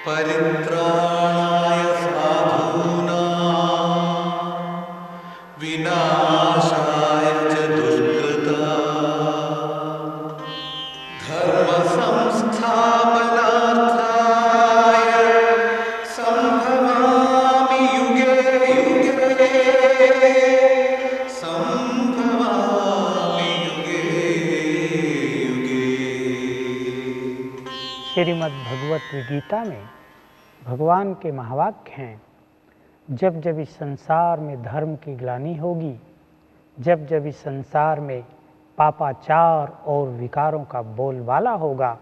परित्राणाय साधूनां विनाशाय च दुष्कृतां धर्म संस्थापनार्थाय संभवामि युगे युगे संभवामि युगे युगे। श्रीमद् भगवत गीता में भगवान के महावाक्य हैं, जब जब इस संसार में धर्म की ग्लानि होगी, जब जब इस संसार में पापाचार और विकारों का बोलबाला होगा,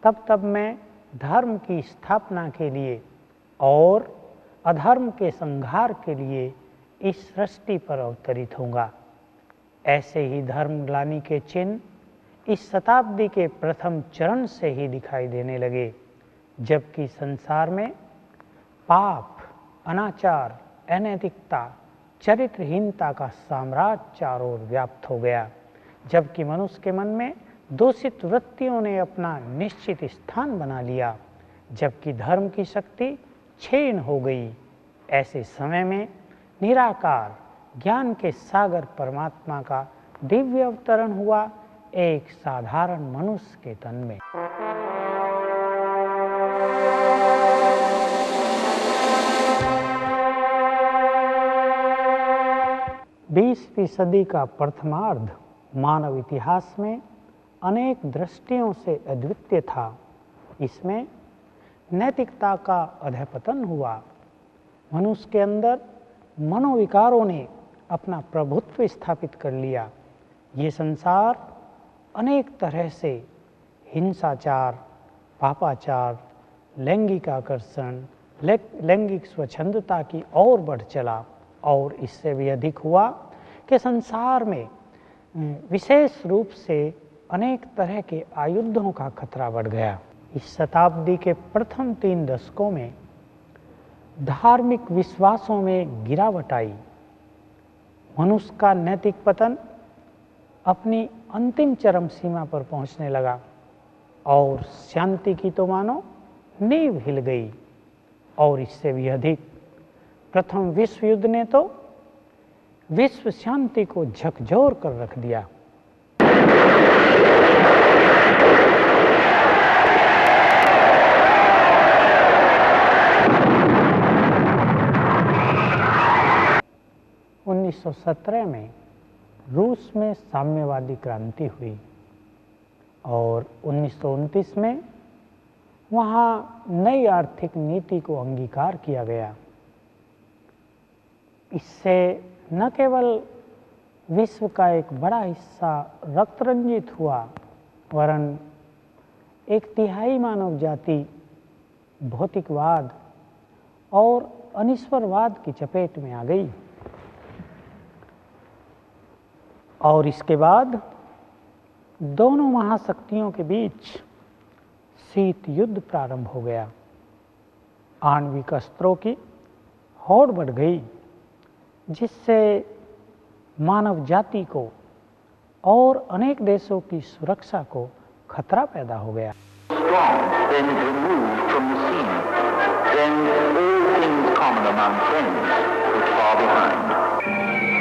तब तब मैं धर्म की स्थापना के लिए और अधर्म के संहार के लिए इस सृष्टि पर अवतरित होऊंगा। ऐसे ही धर्म ग्लानि के चिन्ह इस शताब्दी के प्रथम चरण से ही दिखाई देने लगे, जबकि संसार में पाप, अनाचार, अनैतिकता, चरित्रहीनता का साम्राज्य चारों ओर व्याप्त हो गया, जबकि मनुष्य के मन में दूषित वृत्तियों ने अपना निश्चित स्थान बना लिया, जबकि धर्म की शक्ति क्षीण हो गई। ऐसे समय में निराकार ज्ञान के सागर परमात्मा का दिव्य अवतरण हुआ एक साधारण मनुष्य के तन में। 20वीं सदी का प्रथमार्ध मानव इतिहास में अनेक दृष्टियों से अद्वितीय था। इसमें नैतिकता का अधःपतन हुआ। मनुष्य के अंदर मनोविकारों ने अपना प्रभुत्व स्थापित कर लिया। ये संसार अनेक तरह से हिंसाचार, पापाचार, लैंगिक आकर्षण, लैंगिक स्वच्छंदता की ओर बढ़ चला, और इससे भी अधिक हुआ कि संसार में विशेष रूप से अनेक तरह के आयुधों का खतरा बढ़ गया। इस शताब्दी के प्रथम 3 दशकों में धार्मिक विश्वासों में गिरावट आई। मनुष्य का नैतिक पतन अपनी अंतिम चरम सीमा पर पहुंचने लगा, और शांति की तो मानो नींव हिल गई। और इससे भी अधिक प्रथम विश्व युद्ध ने तो विश्व शांति को झकझोर कर रख दिया। उन्नीस 1917 में रूस में साम्यवादी क्रांति हुई, और 1929 में वहाँ नई आर्थिक नीति को अंगीकार किया गया। इससे न केवल विश्व का एक बड़ा हिस्सा रक्तरंजित हुआ, वरन 1/3 मानव जाति भौतिकवाद और अनिश्वरवाद की चपेट में आ गई। और इसके बाद दोनों महाशक्तियों के बीच शीत युद्ध प्रारंभ हो गया। आणविक अस्त्रों की होड़ बढ़ गई, जिससे मानव जाति को और अनेक देशों की सुरक्षा को खतरा पैदा हो गया।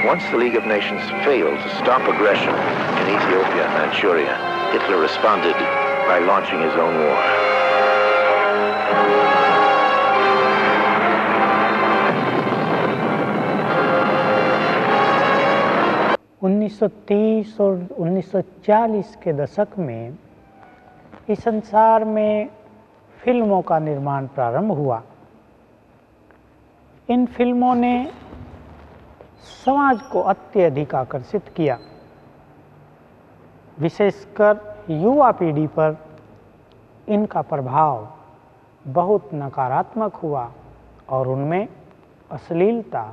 Once the League of Nations failed to stop aggression in Ethiopia and Manchuria, Hitler responded by launching his own war. उन्नीस 1930 और 1940 के दशक में इस संसार में फिल्मों का निर्माण प्रारंभ हुआ। इन फिल्मों ने समाज को अत्यधिक आकर्षित किया। विशेषकर युवा पीढ़ी पर इनका प्रभाव बहुत नकारात्मक हुआ, और उनमें अश्लीलता,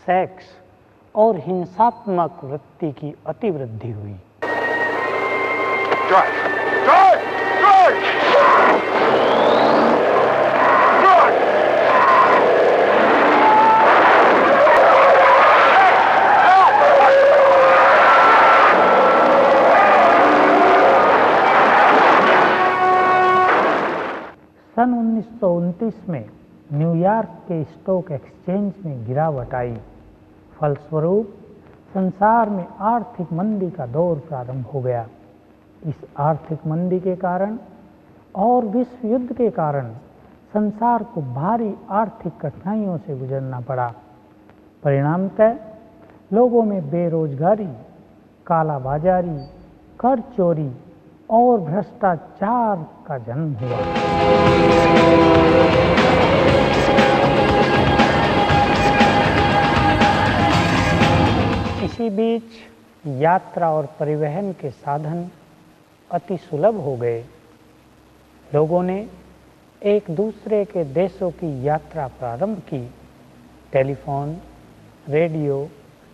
सेक्स और हिंसात्मक वृत्ति की अतिवृद्धि हुई। सन 1929 में न्यूयॉर्क के स्टॉक एक्सचेंज में गिरावट आई। फलस्वरूप संसार में आर्थिक मंदी का दौर प्रारंभ हो गया। इस आर्थिक मंदी के कारण और विश्व युद्ध के कारण संसार को भारी आर्थिक कठिनाइयों से गुजरना पड़ा। परिणामतः लोगों में बेरोजगारी, कालाबाजारी, कर चोरी और भ्रष्टाचार का जन्म हुआ। इसी बीच यात्रा और परिवहन के साधन अति सुलभ हो गए। लोगों ने एक दूसरे के देशों की यात्रा प्रारंभ की। टेलीफोन, रेडियो,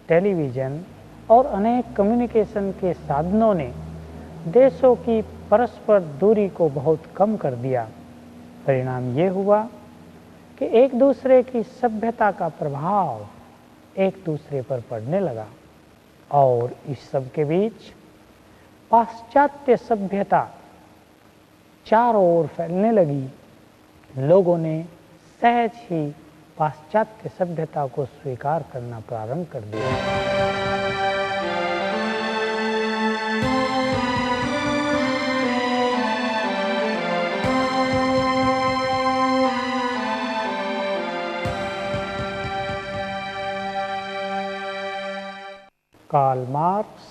टेलीविज़न और अनेक कम्युनिकेशन के साधनों ने देशों की परस्पर दूरी को बहुत कम कर दिया। परिणाम ये हुआ कि एक दूसरे की सभ्यता का प्रभाव एक दूसरे पर पड़ने लगा और इस सब के बीच पाश्चात्य सभ्यता चारों ओर फैलने लगी। लोगों ने सहज ही पाश्चात्य सभ्यता को स्वीकार करना प्रारंभ कर दिया। कार्ल मार्क्स,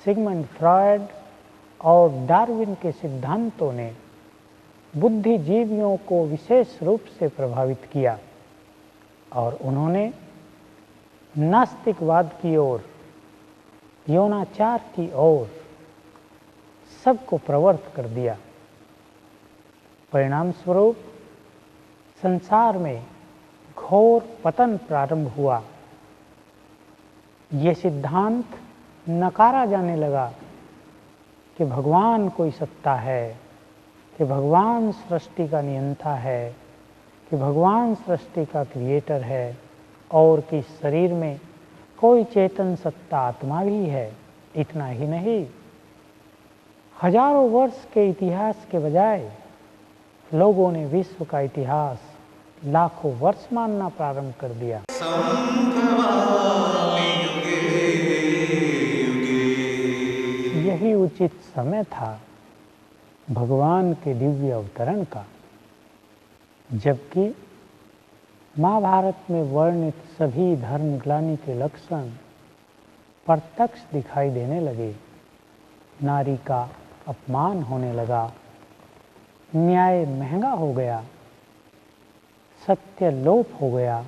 सिगमंड फ्रॉयड और डार्विन के सिद्धांतों ने बुद्धिजीवियों को विशेष रूप से प्रभावित किया और उन्होंने नास्तिकवाद की ओर, यौनाचार की ओर सबको प्रवृत्त कर दिया। परिणाम स्वरूप संसार में घोर पतन प्रारंभ हुआ। ये सिद्धांत नकारा जाने लगा कि भगवान कोई सत्ता है, कि भगवान सृष्टि का नियंता है, कि भगवान सृष्टि का क्रिएटर है और कि शरीर में कोई चेतन सत्ता आत्मा भी है। इतना ही नहीं, हजारों वर्ष के इतिहास के बजाय लोगों ने विश्व का इतिहास लाखों वर्ष मानना प्रारंभ कर दिया। यही उचित समय था भगवान के दिव्य अवतरण का, जबकि महाभारत में वर्णित सभी धर्मग्लानि के लक्षण प्रत्यक्ष दिखाई देने लगे। नारी का अपमान होने लगा, न्याय महंगा हो गया, सत्य लोप हो गया,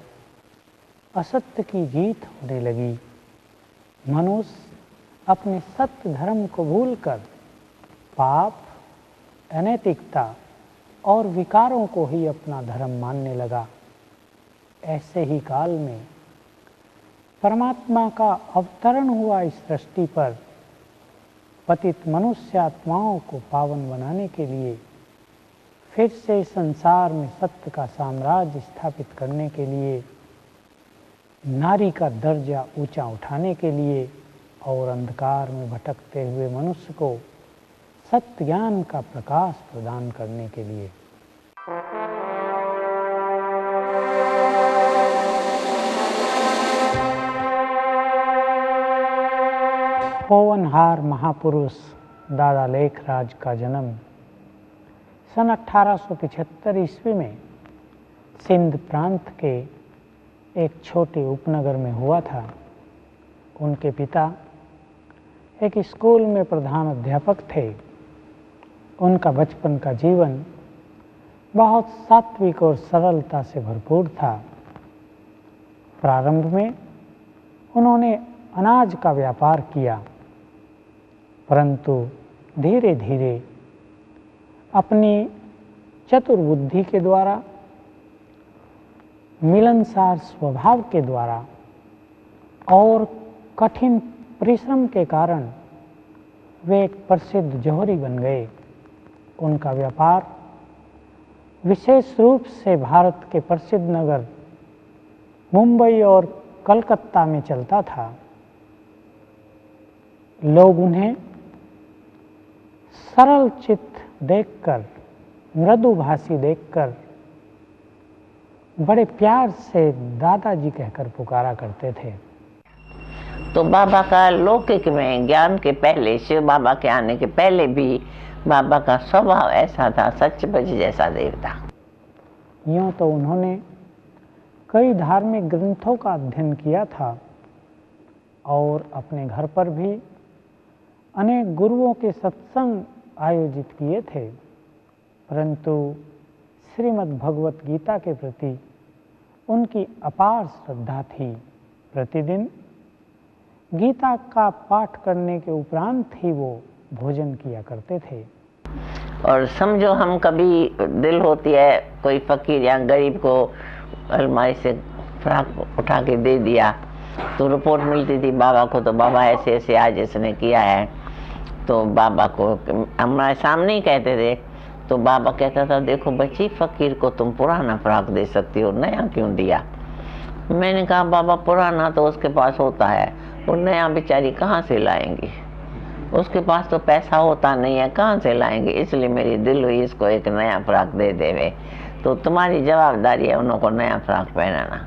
असत्य की जीत होने लगी। मनुष्य अपने सत्य धर्म को भूलकर पाप, अनैतिकता और विकारों को ही अपना धर्म मानने लगा। ऐसे ही काल में परमात्मा का अवतरण हुआ इस सृष्टि पर पतित मनुष्य आत्माओं को पावन बनाने के लिए, फिर से संसार में सत्य का साम्राज्य स्थापित करने के लिए, नारी का दर्जा ऊंचा उठाने के लिए और अंधकार में भटकते हुए मनुष्य को सत्य ज्ञान का प्रकाश प्रदान करने के लिए। होनहार महापुरुष दादा लेखराज का जन्म सन 1875 ईस्वी में सिंध प्रांत के एक छोटे उपनगर में हुआ था। उनके पिता एक स्कूल में प्रधान अध्यापक थे। उनका बचपन का जीवन बहुत सात्विक और सरलता से भरपूर था। प्रारंभ में उन्होंने अनाज का व्यापार किया, परंतु धीरे धीरे अपनी चतुर बुद्धि के द्वारा, मिलनसार स्वभाव के द्वारा और कठिन परिश्रम के कारण वे एक प्रसिद्ध जौहरी बन गए। उनका व्यापार विशेष रूप से भारत के प्रसिद्ध नगर मुंबई और कलकत्ता में चलता था। लोग उन्हें सरल चित्त देखकर, मृदुभाषी देखकर बड़े प्यार से दादाजी कहकर पुकारा करते थे। तो बाबा का लौकिक में ज्ञान के पहले, शिव बाबा के आने के पहले भी बाबा का स्वभाव ऐसा था, सचमुच जैसा देवता। यूँ तो उन्होंने कई धार्मिक ग्रंथों का अध्ययन किया था और अपने घर पर भी अनेक गुरुओं के सत्संग आयोजित किए थे, परंतु श्रीमद् भगवत गीता के प्रति उनकी अपार श्रद्धा थी। प्रतिदिन गीता का पाठ करने के उपरांत ही वो भोजन किया करते थे। और समझो हम कभी दिल होती है कोई फकीर या गरीब को अलमारी से फ्राक उठा के दे दिया, तो रिपोर्ट मिलती थी बाबा को, तो बाबा ऐसे ऐसे आज इसने किया है, तो बाबा को हमारे सामने ही कहते थे। तो बाबा कहता था, देखो बच्ची, फकीर को तुम पुराना फ्राक दे सकती हो, नया क्यों दिया? मैंने कहा, बाबा पुराना तो उसके पास होता है, वो नया बेचारी कहाँ से लाएंगी? उसके पास तो पैसा होता नहीं है, कहाँ से लाएंगे? इसलिए मेरी दिल हुई इसको एक नया फ्राक दे देवे। तो तुम्हारी जवाबदारी है उनको नया फ्राक पहनाना।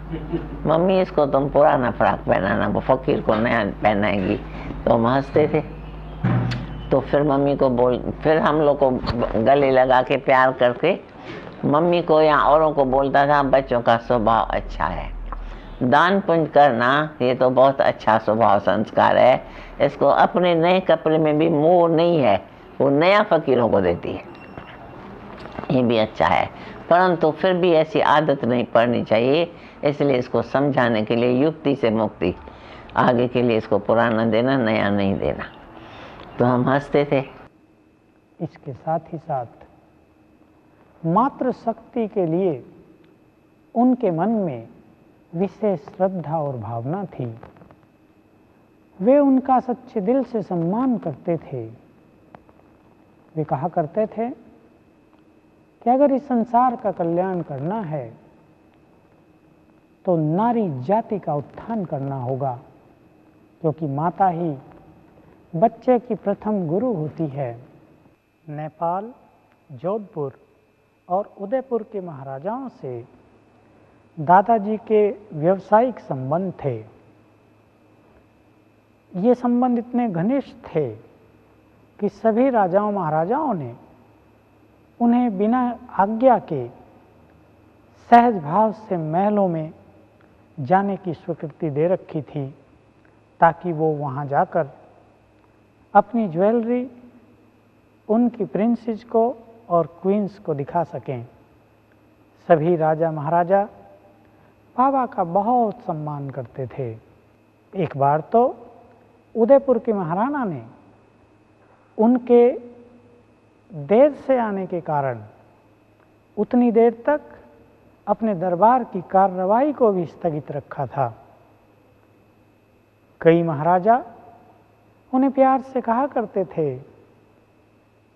मम्मी इसको तुम पुराना फ्राक पहनाना, वो फकीर को नया पहनाएगी। तो हम हंसते थे। तो फिर मम्मी को फिर हम लोग को गले लगा के प्यार करके मम्मी को या औरों को बोलता था, बच्चों का स्वभाव अच्छा है, दान पुण्य करना ये तो बहुत अच्छा स्वभाव संस्कार है, इसको अपने नए कपड़े में भी मोह नहीं है, वो नया फकीरों को देती है, ये भी अच्छा है। परंतु फिर भी ऐसी आदत नहीं पड़नी चाहिए, इसलिए इसको समझाने के लिए युक्ति से मुक्ति, आगे के लिए इसको पुराना देना, नया नहीं देना। तो हम हंसते थे। इसके साथ ही साथ मातृ शक्ति के लिए उनके मन में विशेष श्रद्धा और भावना थी। वे उनका सच्चे दिल से सम्मान करते थे। वे कहा करते थे कि अगर इस संसार का कल्याण करना है तो नारी जाति का उत्थान करना होगा, क्योंकि माता ही बच्चे की प्रथम गुरु होती है। नेपाल, जोधपुर और उदयपुर के महाराजाओं से दादाजी के व्यवसायिक संबंध थे। ये संबंध इतने घनिष्ठ थे कि सभी राजाओं महाराजाओं ने उन्हें बिना आज्ञा के सहज भाव से महलों में जाने की स्वीकृति दे रखी थी, ताकि वो वहाँ जाकर अपनी ज्वेलरी उनकी प्रिंसेस को और क्वींस को दिखा सकें। सभी राजा महाराजा बाबा का बहुत सम्मान करते थे। एक बार तो उदयपुर की महाराना ने उनके देर से आने के कारण उतनी देर तक अपने दरबार की कार्रवाई को भी स्थगित रखा था। कई महाराजा उन्हें प्यार से कहा करते थे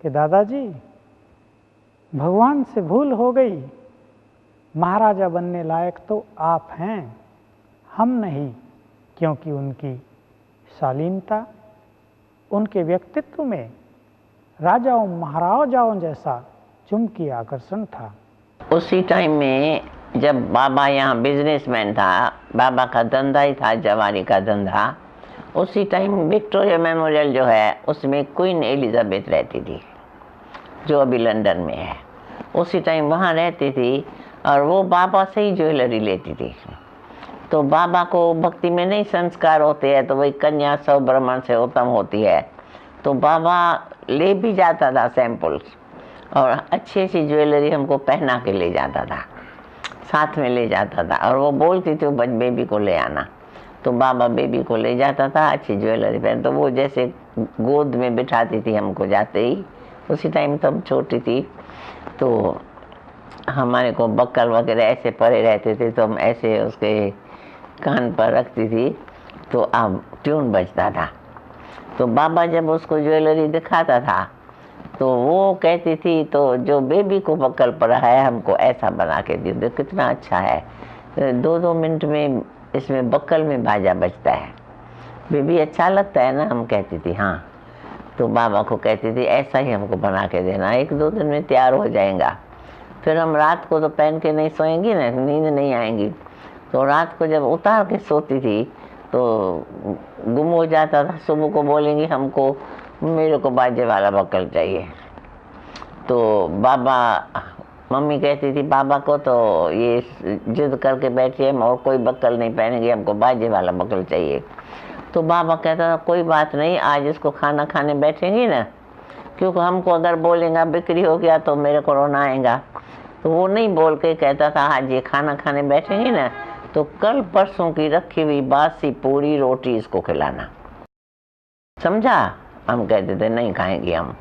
कि दादाजी, भगवान से भूल हो गई, महाराजा बनने लायक तो आप हैं, हम नहीं, क्योंकि उनकी शालीनता, उनके व्यक्तित्व में राजाओं महाराजाओं जैसा चुंबकीय आकर्षण था। उसी टाइम में जब बाबा यहाँ बिजनेसमैन था, बाबा का धंधा ही था जवारी का धंधा, उसी टाइम विक्टोरिया मेमोरियल जो है उसमें क्वीन एलिजाबेथ रहती थी, जो अभी लंदन में है। उसी टाइम वहाँ रहती थी और वो बाबा से ही ज्वेलरी लेती थी। तो बाबा को भक्ति में नहीं संस्कार होते हैं, तो वही कन्या सौ ब्राह्मण से उत्तम होती है। तो बाबा ले भी जाता था सैंपल्स, और अच्छी अच्छी ज्वेलरी हमको पहना के ले जाता था, साथ में ले जाता था। और वो बोलती थी बच बेबी को ले आना, तो बाबा बेबी को ले जाता था अच्छी ज्वेलरी पहन। तो वो जैसे गोद में बिठाती थी हमको जाते ही। उसी टाइम तो हम छोटी थी, तो हमारे को बक्कल वगैरह ऐसे पड़े रहते थे, तो हम ऐसे उसके कान पर रखती थी, तो अब ट्यून बजता था। तो बाबा जब उसको ज्वेलरी दिखाता था तो वो कहती थी, तो जो बेबी को बक्कल पड़ा है हमको ऐसा बना के दे दो, कितना अच्छा है, 2-2 मिनट में इसमें बक्कल में बाजा बजता है, बेबी अच्छा लगता है ना। हम कहती थी हाँ। तो बाबा को कहती थी ऐसा ही हमको बना के देना, 1-2 दिन में तैयार हो जाएगा। फिर हम रात को तो पहन के नहीं सोएंगी ना, नींद नहीं आएंगी। तो रात को जब उतार के सोती थी तो गुम हो जाता था। सुबह को बोलेंगी हमको मेरे को बाजे वाला बक्कल चाहिए। तो बाबा, मम्मी कहती थी बाबा को तो ये जिद करके बैठी है, और कोई बक्कल नहीं पहनेंगे, हमको बाजे वाला बक्कल चाहिए। तो बाबा कहता था कोई बात नहीं, आज इसको खाना खाने बैठेंगी ना, क्योंकि हमको अगर बोलेगा बिक्री हो गया तो मेरे को रोना आएगा। तो वो नहीं बोल के कहता था आज ये खाना खाने बैठेंगी ना तो कल परसों की रखी हुई बासी पूरी रोटी इसको खिलाना, समझा। हम कहते थे नहीं खाएंगे हम।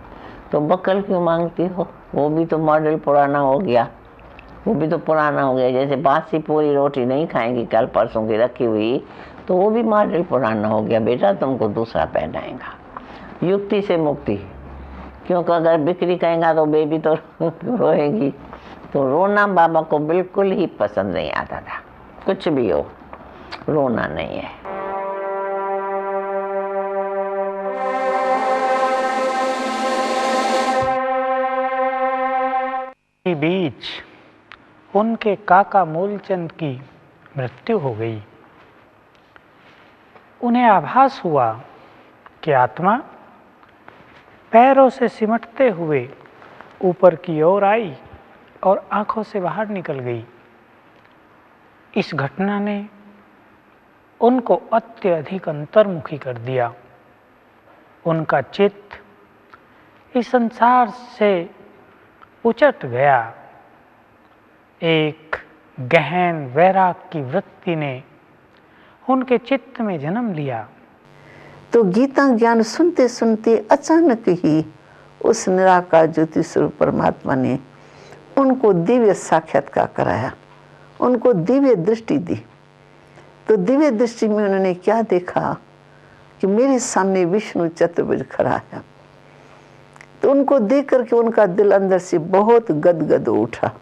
तो बक्कल क्यों मांगती हो, वो भी तो मॉडल पुराना हो गया, वो भी तो पुराना हो गया। जैसे बासी पूरी रोटी नहीं खाएंगी कल परसों की रखी हुई, तो वो भी मॉडल पुराना हो गया। बेटा तुमको दूसरा पहनाएगा। युक्ति से मुक्ति, क्योंकि अगर बिक्री कहेगा तो बेबी तो रोएगी। तो रोना बाबा को बिल्कुल ही पसंद नहीं आता था। कुछ भी हो, रोना नहीं है। बीच उनके काका मूलचंद की मृत्यु हो गई। उन्हें आभास हुआ कि आत्मा पैरों से सिमटते हुए ऊपर की ओर आई और आंखों से बाहर निकल गई। इस घटना ने उनको अत्यधिक अंतर्मुखी कर दिया। उनका चित्त इस संसार से उचट गया। एक गहन वैराग की वृत्ति ने उनके चित्त में जन्म लिया। तो गीता ज्ञान सुनते सुनते अचानक ही उस निराकार ज्योति स्वरूप परमात्मा ने उनको दिव्य साक्षात्कार कराया, उनको दिव्य दृष्टि दी। तो दिव्य दृष्टि में उन्होंने क्या देखा कि मेरे सामने विष्णु चतुर्भुज खड़ा है। तो उनको देख करके उनका दिल अंदर से बहुत गदगद उठा।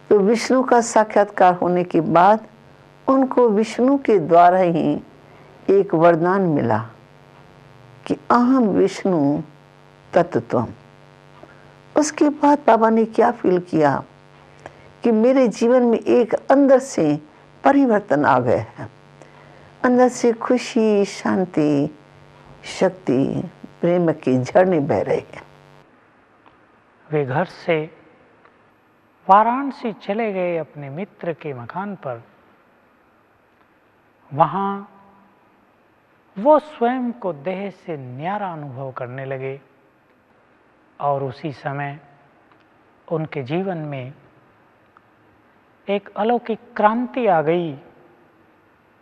तो विष्णु का साक्षात्कार होने के बाद उनको विष्णु के द्वारा ही एक वरदान मिला कि अहम विष्णु तत्त्वम। उसके बाद बाबा ने क्या फील किया कि मेरे जीवन में एक अंदर से परिवर्तन आ गया है। अंदर से खुशी, शांति, शक्ति, प्रेम के झरने बह रहे हैं। वे घर से वाराणसी चले गए अपने मित्र के मकान पर। वहां वो स्वयं को देह से न्यारा अनुभव करने लगे और उसी समय उनके जीवन में एक अलौकिक क्रांति आ गई,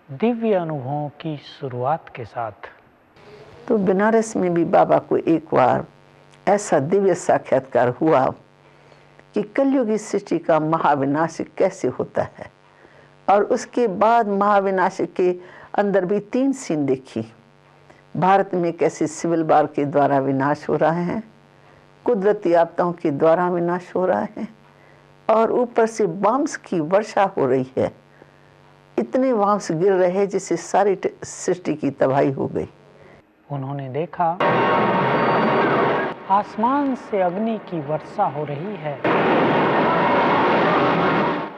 दिव्य अनुभवों की शुरुआत के साथ। तो बनारस में भी बाबा को एक बार ऐसा दिव्य साक्षात्कार हुआ कि कलयुगी सृष्टि का महाविनाश कैसे होता है। और उसके बाद महाविनाश के अंदर भी 3 सीन देखी। भारत में कैसे सिविल वार के द्वारा विनाश हो रहा है, कुदरती आपदाओं के द्वारा विनाश हो रहा है, और ऊपर से बम्स की वर्षा हो रही है। इतने बम्स गिर रहे हैं जिससे सारी सृष्टि की तबाही हो गई। उन्होंने देखा आसमान से अग्नि की वर्षा हो रही है,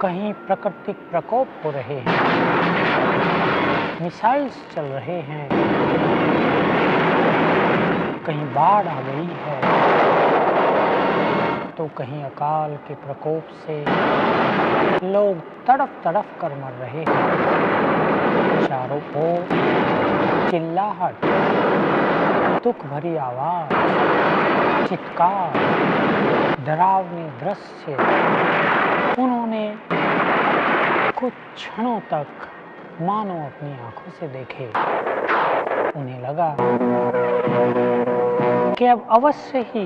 कहीं प्राकृतिक प्रकोप हो रहे हैं, मिसाइल्स चल रहे हैं, कहीं बाढ़ आ गई है तो कहीं अकाल के प्रकोप से लोग तड़प तड़प कर मर रहे हैं। चारों ओर चिल्लाहट, दुख भरी आवाज, चित्कार, डरावनी दृश्य। उन्होंने कुछ क्षणों तक मानो अपनी आंखों से देखे। उन्हें लगा कि अब अवश्य ही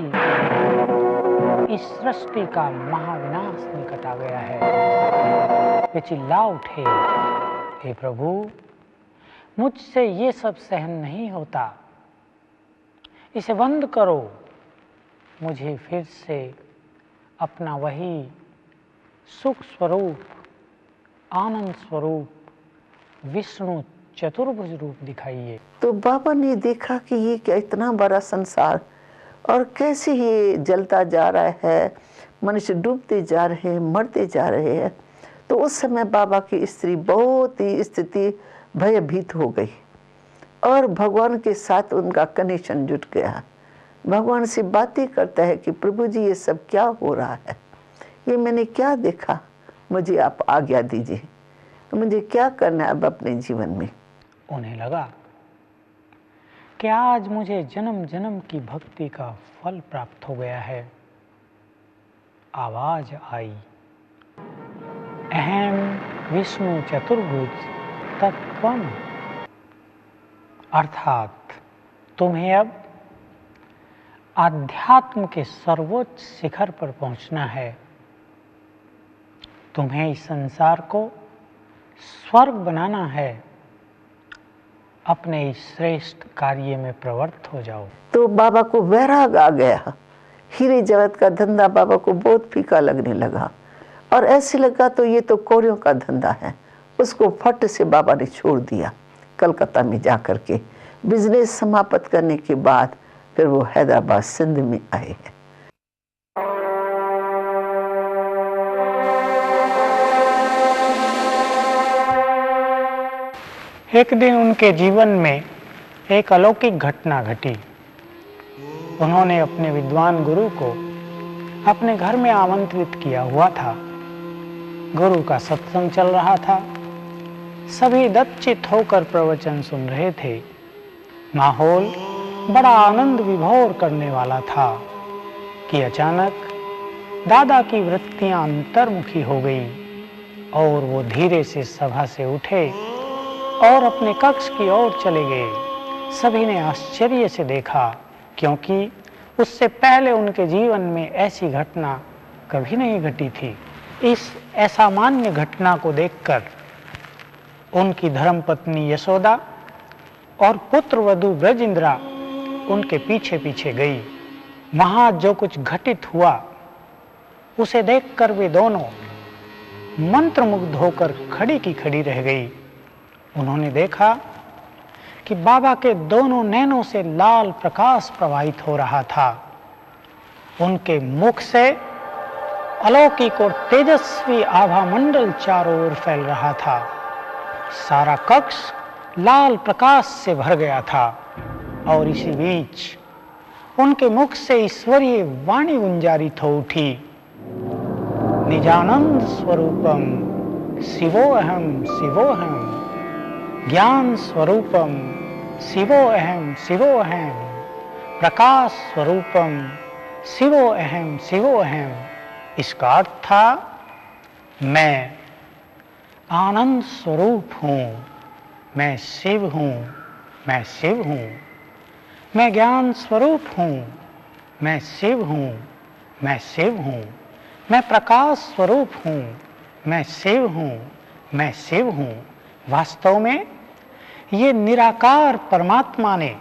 इस सृष्टि का महाविनाश निकट आ गया है। वे चिल्ला उठे, हे प्रभु, मुझसे ये सब सहन नहीं होता, इसे बंद करो। मुझे फिर से अपना वही सुख स्वरूप, आनंद स्वरूप, विष्णु चतुर्भुज रूप दिखाइए। तो बाबा ने देखा कि ये क्या इतना बड़ा संसार और कैसे ये जलता जा रहा है, मनुष्य डूबते जा रहे हैं, मरते जा रहे हैं। तो उस समय बाबा की स्त्री बहुत ही स्थिति भयभीत हो गई और भगवान के साथ उनका कनेक्शन जुट गया। भगवान से बातें करता है कि प्रभु जी ये सब क्या हो रहा है, ये मैंने क्या देखा, मुझे आप आज्ञा दीजिए, मुझे क्या करना है अब अपने जीवन में। उन्हें लगा कि आज मुझे जन्म जन्म की भक्ति का फल प्राप्त हो गया है। आवाज आई, अहम विष्णु चतुर्भुज तत्त्वम, अर्थात तुम्हें अब आध्यात्म के सर्वोच्च शिखर पर पहुंचना है। तुम्हें इस संसार को स्वर्ग बनाना है। अपने इस श्रेष्ठ कार्य में प्रवृत्त हो जाओ। तो बाबा को वैराग आ गया। हीरे जगत का धंधा बाबा को बहुत फीका लगने लगा और ऐसे लगा तो ये तो कौड़ियों का धंधा है। उसको फट से बाबा ने छोड़ दिया। कलकत्ता में जा कर के बिजनेस समाप्त करने के बाद फिर वो हैदराबाद सिंध में आए हैं। एक दिन उनके जीवन में एक अलौकिक घटना घटी। उन्होंने अपने विद्वान गुरु को अपने घर में आमंत्रित किया हुआ था। गुरु का सत्संग चल रहा था। सभी दत्चित होकर प्रवचन सुन रहे थे। माहौल बड़ा आनंद विभोर करने वाला था कि अचानक दादा की वृत्तियां अंतर्मुखी हो गई और वो धीरे से सभा से उठे और अपने कक्ष की ओर चले गए। सभी ने आश्चर्य से देखा, क्योंकि उससे पहले उनके जीवन में ऐसी घटना कभी नहीं घटी थी। इस असामान्य घटना को देखकर उनकी धर्मपत्नी यशोदा और पुत्र वधू ब्रजेंद्रा उनके पीछे पीछे गई। वहां जो कुछ घटित हुआ उसे देखकर वे दोनों मंत्रमुग्ध होकर खड़ी की खड़ी रह गई। उन्होंने देखा कि बाबा के दोनों नैनों से लाल प्रकाश प्रवाहित हो रहा था। उनके मुख से अलौकिक और तेजस्वी आभा मंडल चारों ओर फैल रहा था। सारा कक्ष लाल प्रकाश से भर गया था और इसी बीच उनके मुख से ईश्वरीय वाणी गुंजारित हो उठी। निजानंद स्वरूपम शिवोऽहं शिवोऽहं, ज्ञान स्वरूपम शिवोऽहं शिवोऽहं, प्रकाश स्वरूपम शिवोऽहं शिवोऽहं। इसका अर्थ था, मैं आनंद स्वरूप हूँ, मैं शिव हूँ, मैं शिव हूँ। मैं ज्ञान स्वरूप हूँ, मैं शिव हूँ, मैं शिव हूँ। मैं प्रकाश स्वरूप हूँ, मैं शिव हूँ, मैं शिव हूँ। वास्तव में ये निराकार परमात्मा ने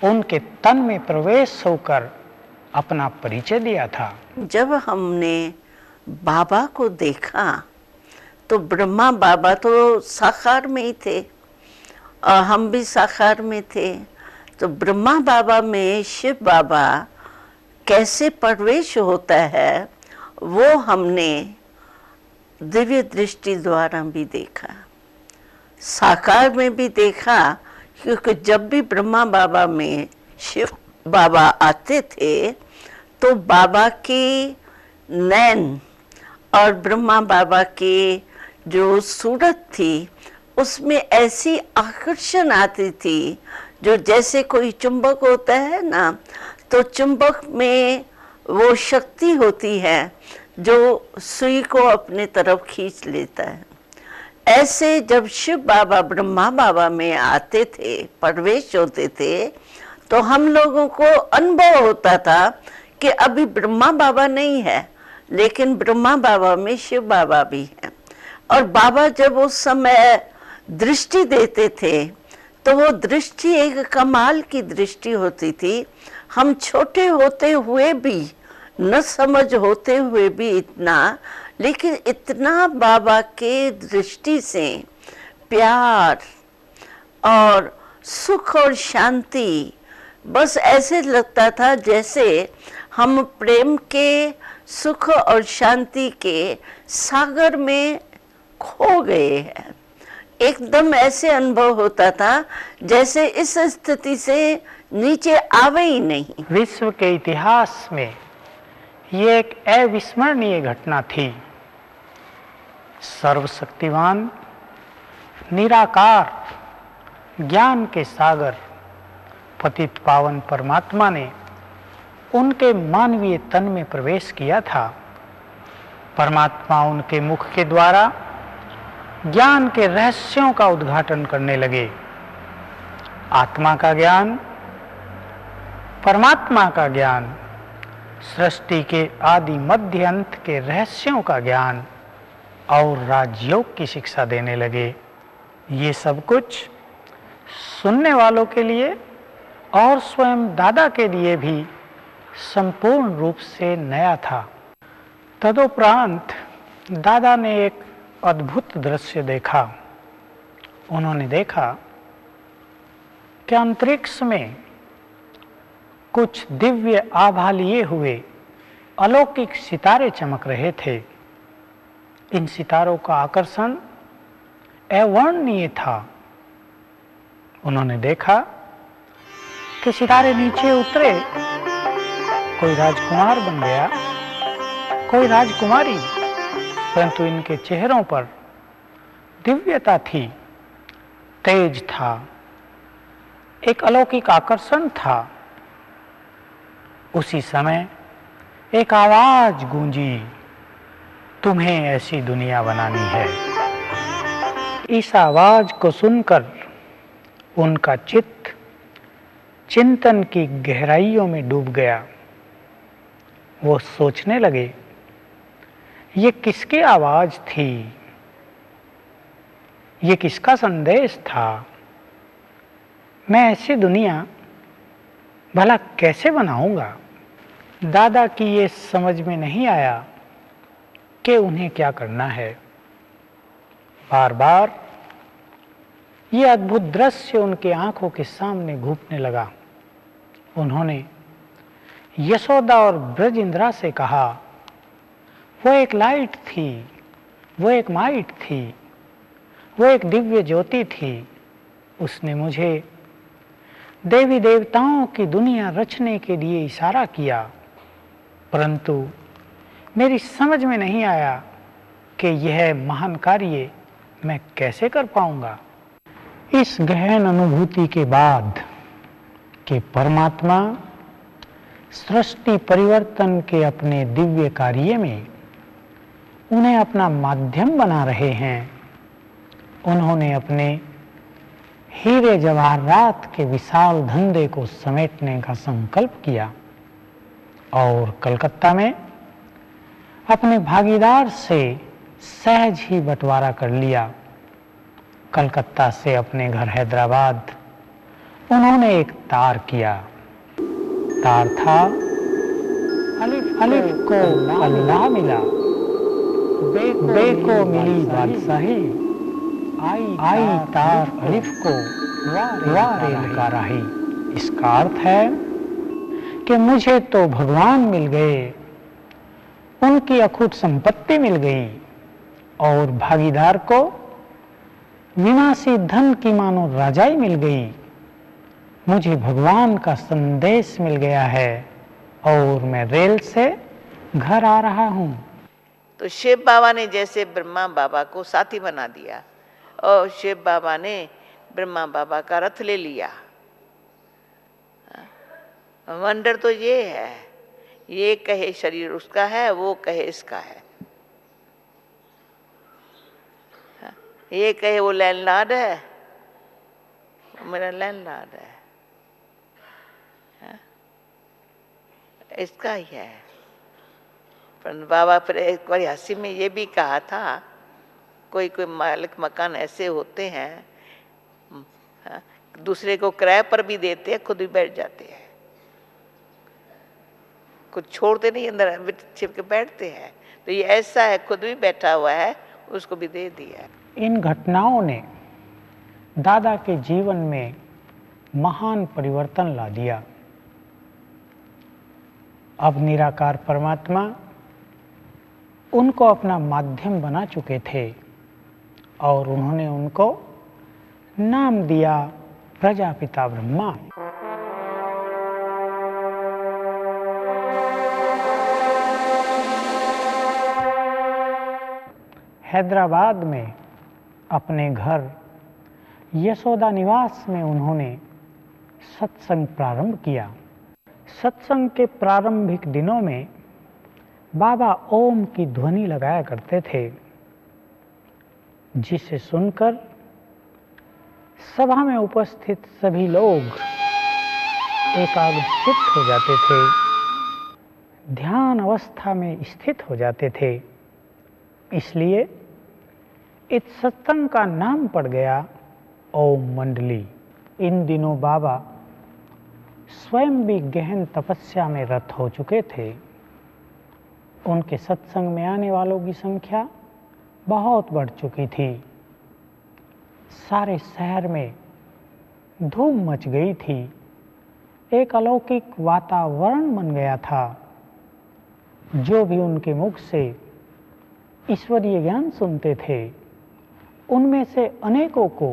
उनके तन में प्रवेश होकर अपना परिचय दिया था। जब हमने बाबा को देखा तो ब्रह्मा बाबा तो साकार में ही थे और हम भी साकार में थे। तो ब्रह्मा बाबा में शिव बाबा कैसे प्रवेश होता है वो हमने दिव्य दृष्टि द्वारा भी देखा, साकार में भी देखा। क्योंकि जब भी ब्रह्मा बाबा में शिव बाबा आते थे तो बाबा की नैन और ब्रह्मा बाबा की जो सूरत थी उसमें ऐसी आकर्षण आती थी, जो जैसे कोई चुंबक होता है ना, तो चुंबक में वो शक्ति होती है जो सुई को अपने तरफ खींच लेता है। ऐसे जब शिव बाबा ब्रह्मा बाबा में आते थे, प्रवेश होते थे, तो हम लोगों को अनुभव होता था कि अभी ब्रह्मा बाबा नहीं है, लेकिन ब्रह्मा बाबा में शिव बाबा भी है। और बाबा जब उस समय दृष्टि देते थे तो वो दृष्टि एक कमाल की दृष्टि होती थी। हम छोटे होते हुए भी, न समझ होते हुए भी इतना, लेकिन इतना बाबा के दृष्टि से प्यार और सुख और शांति, बस ऐसे लगता था जैसे हम प्रेम के सुख और शांति के सागर में खो गए हैं। एकदम ऐसे अनुभव होता था जैसे इस स्थिति से नीचे आवे ही नहीं। विश्व के इतिहास में ये एक अविस्मरणीय घटना थी। सर्वशक्तिवान, निराकार, ज्ञान के सागर पतित पावन परमात्मा ने उनके मानवीय तन में प्रवेश किया था। परमात्मा उनके मुख के द्वारा ज्ञान के रहस्यों का उद्घाटन करने लगे। आत्मा का ज्ञान, परमात्मा का ज्ञान, सृष्टि के आदि मध्य अंत के रहस्यों का ज्ञान और राजयोग की शिक्षा देने लगे। ये सब कुछ सुनने वालों के लिए और स्वयं दादा के लिए भी संपूर्ण रूप से नया था। तदुपरांत दादा ने एक अद्भुत दृश्य देखा। उन्होंने देखा कि अंतरिक्ष में कुछ दिव्य आभा लिए हुए अलौकिक सितारे चमक रहे थे। इन सितारों का आकर्षण अवर्णनीय था। उन्होंने देखा कि सितारे नीचे उतरे, कोई राजकुमार बन गया, कोई राजकुमारी, परंतु इनके चेहरों पर दिव्यता थी, तेज था, एक अलौकिक आकर्षण था। उसी समय एक आवाज गूंजी, तुम्हें ऐसी दुनिया बनानी है। इस आवाज को सुनकर उनका चित्त चिंतन की गहराइयों में डूब गया। वो सोचने लगे, ये किसकी आवाज थी, ये किसका संदेश था, मैं ऐसी दुनिया भला कैसे बनाऊंगा। दादा की ये समझ में नहीं आया कि उन्हें क्या करना है। बार बार ये अद्भुत दृश्य उनके आंखों के सामने घूमने लगा। उन्होंने यशोदा और ब्रज इंद्रा से कहा, वो एक लाइट थी, वो एक माइट थी, वो एक दिव्य ज्योति थी। उसने मुझे देवी देवताओं की दुनिया रचने के लिए इशारा किया, परंतु मेरी समझ में नहीं आया कि यह महान कार्य मैं कैसे कर पाऊंगा। इस गहन अनुभूति के बाद कि परमात्मा सृष्टि परिवर्तन के अपने दिव्य कार्य में उन्हें अपना माध्यम बना रहे हैं, उन्होंने अपने हीरे जवाहरात के विशाल धंधे को समेटने का संकल्प किया और कलकत्ता में अपने भागीदार से सहज ही बंटवारा कर लिया। कलकत्ता से अपने घर हैदराबाद उन्होंने एक तार किया। तार था, अलिफ को अल्लाह मिला, बे को मिली बादशाही, आई तार अलिफ को वारेल का राही। इसका अर्थ है कि मुझे तो भगवान मिल गए, उनकी अखूट संपत्ति मिल गई और भागीदार को विनाशी धन की मानो राजाई मिल गई। मुझे भगवान का संदेश मिल गया है और मैं रेल से घर आ रहा हूँ। तो शिव बाबा ने जैसे ब्रह्मा बाबा को साथी बना दिया और शिव बाबा ने ब्रह्मा बाबा का रथ ले लिया। वंडर तो ये है, ये कहे शरीर उसका है, वो कहे इसका है, ये कहे वो लैंडलॉर्ड है, मेरा लैंडलॉर्ड है, इसका ही है। पर बाबा फिर एक बार हंसी में ये भी कहा था, कोई कोई मालिक मकान ऐसे होते हैं, दूसरे को किराए पर भी देते हैं, खुद भी बैठ जाते हैं, कुछ छोड़ते नहीं, अंदर छिप के बैठते हैं। तो ये ऐसा है, खुद भी बैठा हुआ है, उसको भी दे दिया। इन घटनाओं ने दादा के जीवन में महान परिवर्तन ला दिया। अब निराकार परमात्मा उनको अपना माध्यम बना चुके थे और उन्होंने उनको नाम दिया प्रजापिता ब्रह्मा। हैदराबाद में अपने घर यशोदा निवास में उन्होंने सत्संग प्रारंभ किया। सत्संग के प्रारंभिक दिनों में बाबा ओम की ध्वनि लगाया करते थे, जिसे सुनकर सभा में उपस्थित सभी लोग एकाग्रचित्त हो जाते थे, ध्यान अवस्था में स्थित हो जाते थे। इसलिए इस सत्संग का नाम पड़ गया ओम मंडली। इन दिनों बाबा स्वयं भी गहन तपस्या में रत हो चुके थे। उनके सत्संग में आने वालों की संख्या बहुत बढ़ चुकी थी। सारे शहर में धूम मच गई थी। एक अलौकिक वातावरण बन गया था। जो भी उनके मुख से ईश्वरीय ज्ञान सुनते थे, उनमें से अनेकों को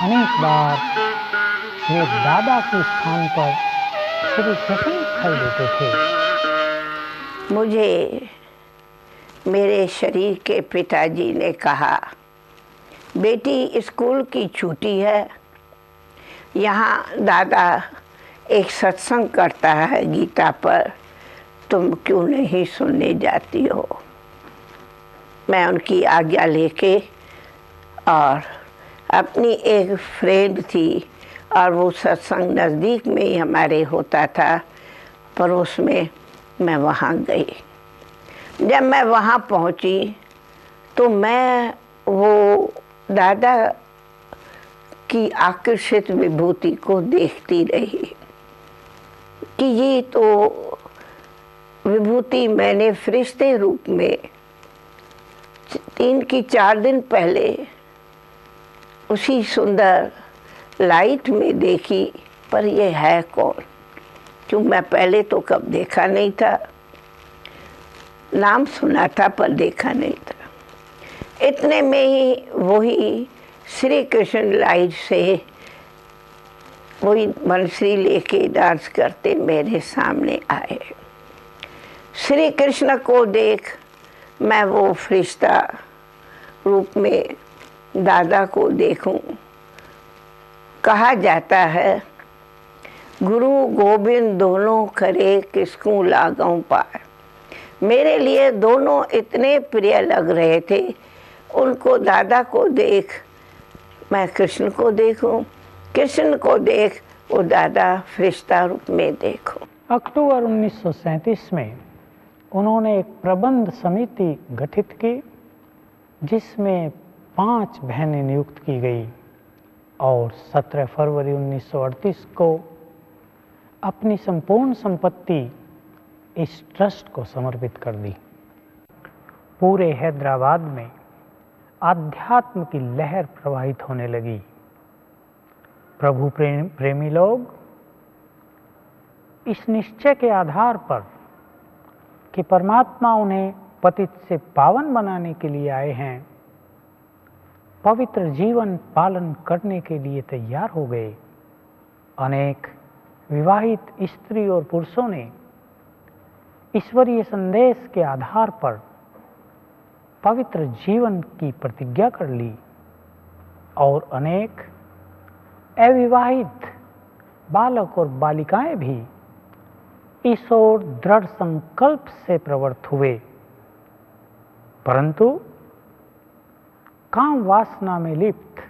अनेक बार वे दादा के स्थान पर श्री कृष्ण दिखाई देते थे। मुझे मेरे शरीर के पिताजी ने कहा, बेटी स्कूल की छुट्टी है, यहाँ दादा एक सत्संग करता है गीता पर, तुम क्यों नहीं सुनने जाती हो। मैं उनकी आज्ञा लेके, और अपनी एक फ्रेंड थी और वो सत्संग नज़दीक में ही हमारे होता था, पड़ोस में मैं वहाँ गई। जब मैं वहाँ पहुँची तो मैं वो दादा की आकर्षित विभूति को देखती रही कि ये तो विभूति मैंने फरिश्ते रूप में 3-4 दिन पहले उसी सुंदर लाइट में देखी, पर ये है कौन? क्यों मैं पहले तो कब देखा नहीं था, नाम सुना था पर देखा नहीं था। इतने में ही वही श्री कृष्ण लाइट से वही बंसरी लेके डांस करते मेरे सामने आए। श्री कृष्ण को देख मैं वो फरिश्ता रूप में दादा को देखूं। कहा जाता है, गुरु गोविंद दोनों करे किसको लागों पार। मेरे लिए दोनों इतने प्रिय लग रहे थे। उनको दादा को देख मैं कृष्ण को देखूं, कृष्ण को देख वो दादा फरिश्ता रूप में देखूं। अक्टूबर 1937 में उन्होंने एक प्रबंध समिति गठित की, जिसमें 5 बहनें नियुक्त की गई और 17 फरवरी 1938 को अपनी संपूर्ण संपत्ति इस ट्रस्ट को समर्पित कर दी। पूरे हैदराबाद में आध्यात्म की लहर प्रवाहित होने लगी। प्रभु प्रेमी लोग इस निश्चय के आधार पर कि परमात्मा उन्हें पतित से पावन बनाने के लिए आए हैं, पवित्र जीवन पालन करने के लिए तैयार हो गए। अनेक विवाहित स्त्री और पुरुषों ने ईश्वरीय संदेश के आधार पर पवित्र जीवन की प्रतिज्ञा कर ली और अनेक अविवाहित बालक और बालिकाएं भी इस ओर दृढ़ संकल्प से प्रवृत्त हुए। परंतु काम वासना में लिप्त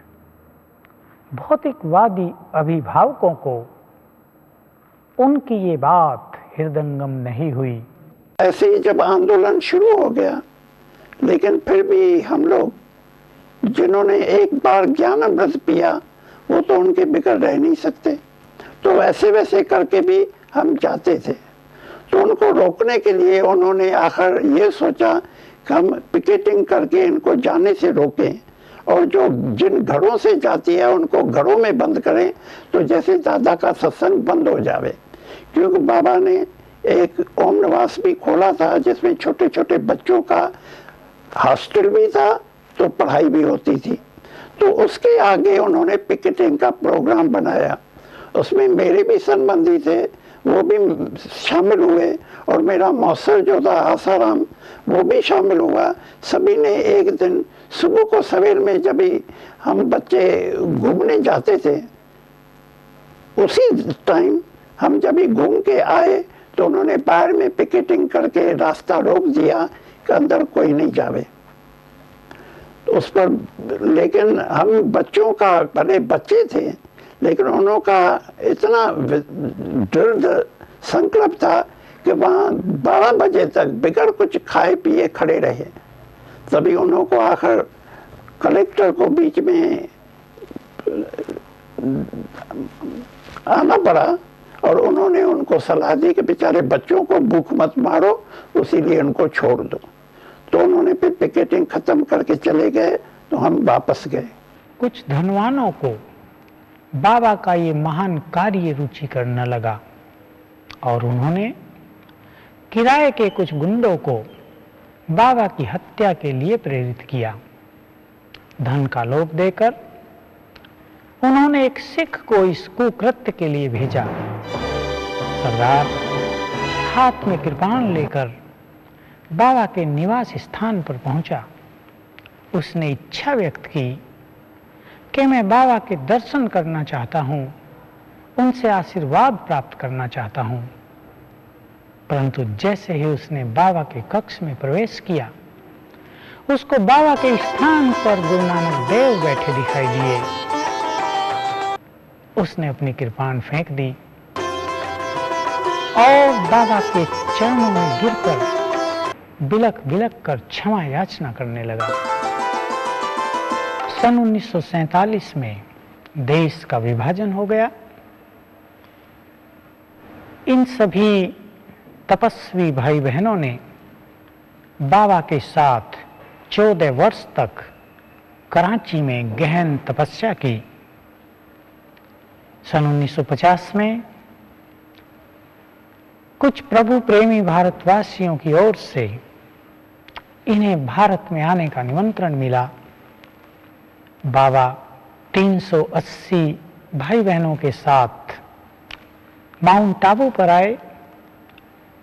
भौतिकवादी अभिभावकों को उनकी ये बात हृदयंगम नहीं हुई। ऐसे ही जब आंदोलन शुरू हो गया, लेकिन फिर भी हम लोग जिन्होंने एक बार ज्ञान अमृत पिया वो तो उनके बिगड़ रह नहीं सकते, तो वैसे वैसे करके भी हम जाते थे। तो उनको रोकने के लिए उन्होंने आखिर ये सोचा कि हम पिकेटिंग करके इनको जाने से रोकें, और जो जिन घरों से जाती है उनको घरों में बंद करें, तो जैसे दादा का सत्संग बंद हो जावे। क्योंकि बाबा ने एक ओम निवास भी खोला था, जिसमें छोटे छोटे बच्चों का हॉस्टल भी था, तो पढ़ाई भी होती थी। तो उसके आगे उन्होंने पिकेटिंग का प्रोग्राम बनाया। उसमें मेरे भी संबंधी थे, वो भी शामिल हुए, और मेरा मौसर जो था आसाराम, वो भी शामिल हुआ। सभी ने एक दिन सुबह को सवेर में, जब भी हम बच्चे घूमने जाते थे, उसी टाइम हम जब भी घूम के आए तो उन्होंने बाहर में पिकेटिंग करके रास्ता रोक दिया कि अंदर कोई नहीं जावे। तो उस पर, लेकिन हम बच्चों का, बड़े बच्चे थे, लेकिन उन्हों का इतना दृढ़ संकल्प था कि वहाँ 12 बजे तक बिगड़ कुछ खाए पिए खड़े रहे। तभी उन्हों को आखिर कलेक्टर को बीच में आना पड़ा, और उन्होंने उनको सलाह दी कि बेचारे बच्चों को भूख मत मारो, उसीलिए उनको छोड़ दो। तो उन्होंने फिर पिकेटिंग खत्म करके चले गए, तो हम वापस गए। कुछ धनवानों को बाबा का ये महान कार्य रुचिकर न लगा, और उन्होंने किराए के कुछ गुंडों को बाबा की हत्या के लिए प्रेरित किया। धन का लोभ देकर उन्होंने एक सिख को इस कुकृत्य के लिए भेजा। सरदार हाथ में कृपाण लेकर बाबा के निवास स्थान पर पहुंचा। उसने इच्छा व्यक्त की कि मैं बाबा के दर्शन करना चाहता हूं, उनसे आशीर्वाद प्राप्त करना चाहता हूं। परंतु जैसे ही उसने बाबा के कक्ष में प्रवेश किया, उसको बाबा के स्थान पर गुरु नानक देव बैठे दिखाई दिए। उसने अपनी कृपाण फेंक दी और बाबा के चरणों में गिरकर बिलक बिलक कर क्षमा याचना करने लगा। सन 1947 में देश का विभाजन हो गया। इन सभी तपस्वी भाई बहनों ने बाबा के साथ 14 वर्ष तक कराची में गहन तपस्या की। सन 1950 में कुछ प्रभु प्रेमी भारतवासियों की ओर से इन्हें भारत में आने का निमंत्रण मिला। बाबा 380 भाई बहनों के साथ माउंट आबू पर आए।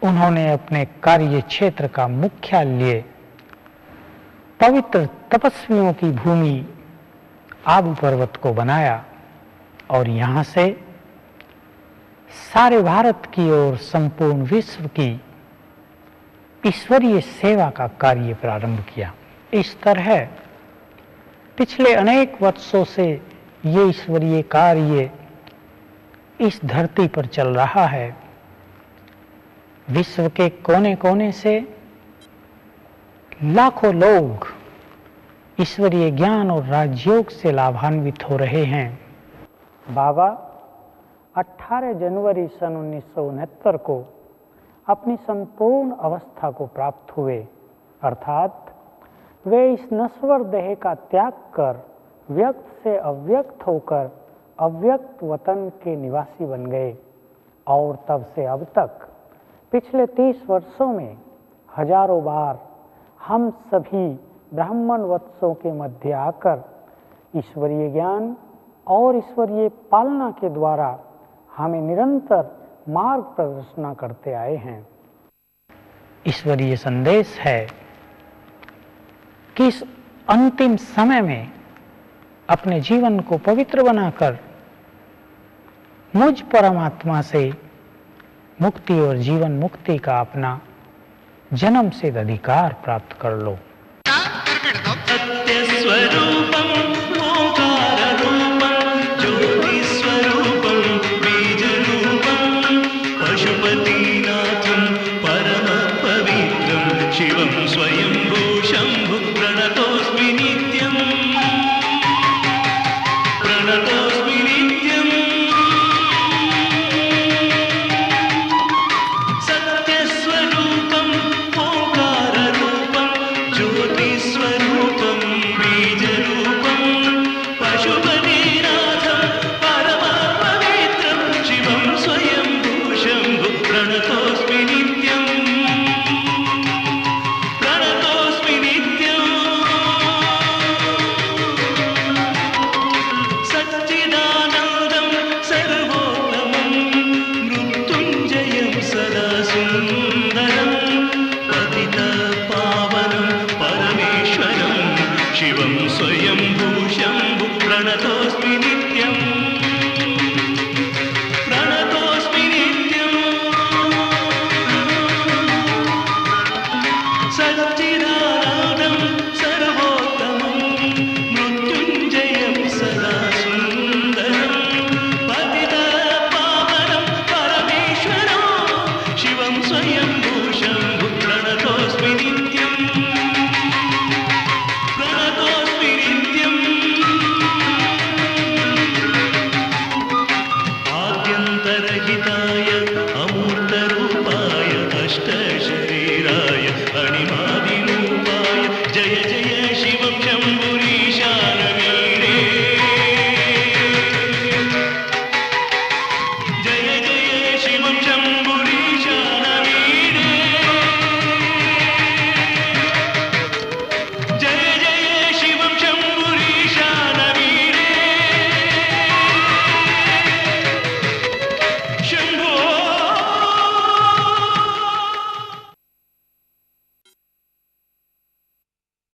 उन्होंने अपने कार्य क्षेत्र का मुख्यालय पवित्र तपस्वियों की भूमि आबू पर्वत को बनाया, और यहाँ से सारे भारत की और संपूर्ण विश्व की ईश्वरीय सेवा का कार्य प्रारंभ किया। इस तरह पिछले अनेक वर्षों से ये ईश्वरीय कार्य इस धरती पर चल रहा है। विश्व के कोने कोने से लाखों लोग ईश्वरीय ज्ञान और राजयोग से लाभान्वित हो रहे हैं। बाबा 18 जनवरी सन 1969 को अपनी संपूर्ण अवस्था को प्राप्त हुए, अर्थात वे इस नश्वर देह का त्याग कर व्यक्त से अव्यक्त होकर अव्यक्त वतन के निवासी बन गए। और तब से अब तक पिछले 30 वर्षों में हजारों बार हम सभी ब्राह्मण वत्सों के मध्य आकर ईश्वरीय ज्ञान और ईश्वरीय पालना के द्वारा हमें निरंतर मार्ग प्रदर्शना करते आए हैं। ईश्वरीय संदेश है कि इस अंतिम समय में अपने जीवन को पवित्र बनाकर मुझ परमात्मा से मुक्ति और जीवन मुक्ति का अपना जन्म सिद्ध अधिकार प्राप्त कर लो। सत्यस्वरूपं ओंकाररूपं ज्योतिस्वरूपं बीजरूपं पशुपतिनाथं परमपवित्रं शिवं स्वयंभू शम्भु प्रणतोऽस्मि नित्यं प्रणतोऽस्मि नित्यं। सत्यस्वरूपं ओंकाररूपं शिवं स्वयं भूशम्भु प्रणतोऽस्मि नित्यम्